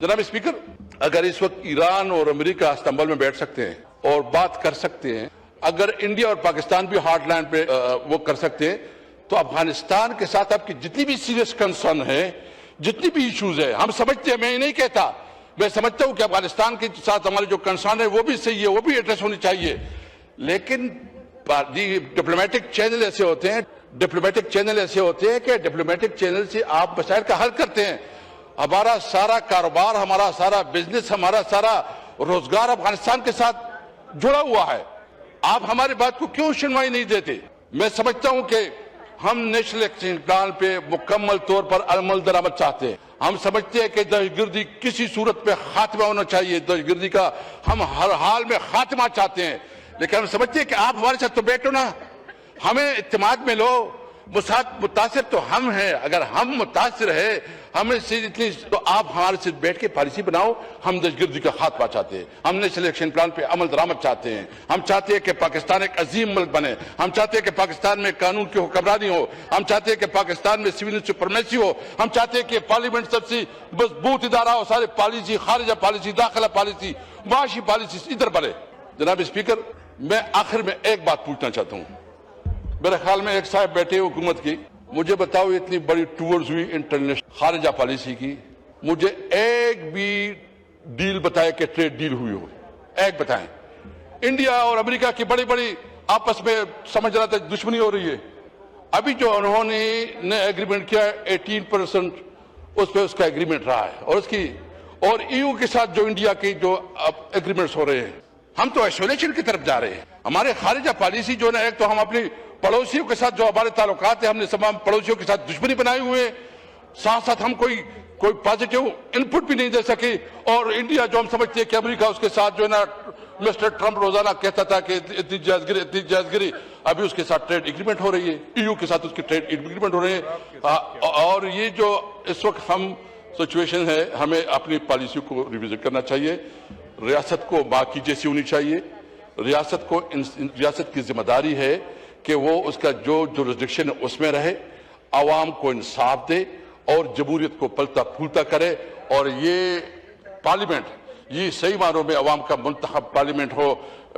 जनाब स्पीकर, अगर इस वक्त ईरान और अमेरिका इस्तांबुल में बैठ सकते हैं और बात कर सकते हैं, अगर इंडिया और पाकिस्तान भी हार्टलैंड पे वो कर सकते हैं, तो अफगानिस्तान के साथ आपकी जितनी भी सीरियस कंसर्न है, जितनी भी इश्यूज है, हम समझते हैं, मैं ये नहीं कहता, मैं समझता हूं कि अफगानिस्तान के साथ हमारे जो कंसर्न है वो भी सही है, वो भी एड्रेस होनी चाहिए। लेकिन डिप्लोमेटिक चैनल ऐसे होते हैं कि डिप्लोमेटिक चैनल से आप मसाइल का हल करते हैं। हमारा सारा कारोबार, हमारा सारा बिजनेस, हमारा सारा रोजगार अफगानिस्तान के साथ जुड़ा हुआ है। आप हमारी बात को क्यों सुनवाई नहीं देते? मैं समझता हूं कि हम नेशनल एक्शन प्लान पे मुकम्मल तौर पर अमल दरामद चाहते हैं। हम समझते हैं कि दहशतगर्दी किसी सूरत पे खात्मा होना चाहिए, दहशतगर्दी का हम हर हाल में खात्मा चाहते हैं। लेकिन हम समझते हैं कि आप हमारे साथ तो बैठो ना, हमें इत्तेमाद में लो। मुतासिर तो हम हैं, अगर हम मुतासिर है हमें से इतनी, तो आप हमारे से बैठ के पॉलिसी बनाओ। हम दहशतगर्दी का खात्मा चाहते हैं, हम नेशनल एक्शन प्लान पे अमल दरामद चाहते हैं। हम चाहते हैं कि पाकिस्तान एक अजीम मुल्क बने, हम चाहते हैं कि पाकिस्तान में कानून की हुक्मरानी हो, हम चाहते हैं कि पाकिस्तान में सिविल सुपरमेसी हो, हम चाहते हैं कि पार्लियामेंट सबसे मजबूत इदारा हो, सारे पॉलिसी, खारिजा पॉलिसी, दाखिला पॉलिसी, माशी पॉलिसी इधर बने। जनाब स्पीकर, मैं आखिर में एक बात पूछना चाहता हूँ। मेरे ख्याल में एक साहब बैठे हुकूमत की, मुझे बताओ इतनी बड़ी टूर्स हुई इंटरनेशनल खारिजा पॉलिसी की, मुझे एक भी डील बताए कि ट्रेड डील हुई हो, एक बताएं। इंडिया और अमेरिका की बड़ी बड़ी आपस में समझ रहा था दुश्मनी हो रही है। अभी जो उन्होंने एग्रीमेंट किया 18% उस पर उसका एग्रीमेंट रहा है, और ईयू के साथ जो इंडिया के जो एग्रीमेंट्स हो रहे हैं, हम तो आइसोलेशन की तरफ जा रहे हैं। हमारे खारिजा पॉलिसी जो है, एक तो हम अपनी पड़ोसियों के साथ जो हमारे ताल्लुकात है, हमने तमाम पड़ोसियों के साथ दुश्मनी बनाई हुए हैं, साथ साथ हम कोई पॉजिटिव इनपुट भी नहीं दे सके। और इंडिया जो हम समझते हैं कि अमेरिका उसके साथ जो है ना, मिस्टर ट्रंप रोजाना कहता था कि इतनी जायजगिरी, अभी उसके साथ ट्रेड एग्रीमेंट हो रही है, ईयू के साथ उसकी ट्रेड एग्रीमेंट हो रहे हैं। और ये जो इस वक्त हम सिचुएशन है, हमें अपनी पॉलिसी को रिविजिट करना चाहिए। रियासत को बाकी जैसी होनी चाहिए। रियासत की जिम्मेदारी है कि वो उसका जो जुरिस्डिक्शन है उसमें रहे, आवाम को इंसाफ दे और जमहूरियत को पलता फूलता करे। और ये पार्लियामेंट, ये सही मानों में आवाम का मुंतखब पार्लियामेंट हो।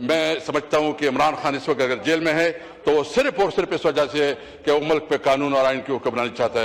मैं समझता हूं कि इमरान खान इस वक्त अगर जेल में है तो वो सिर्फ और सिर्फ इस वजह से है कि वो मुल्क पे कानून और आइन की हुक्मरानी चाहता है।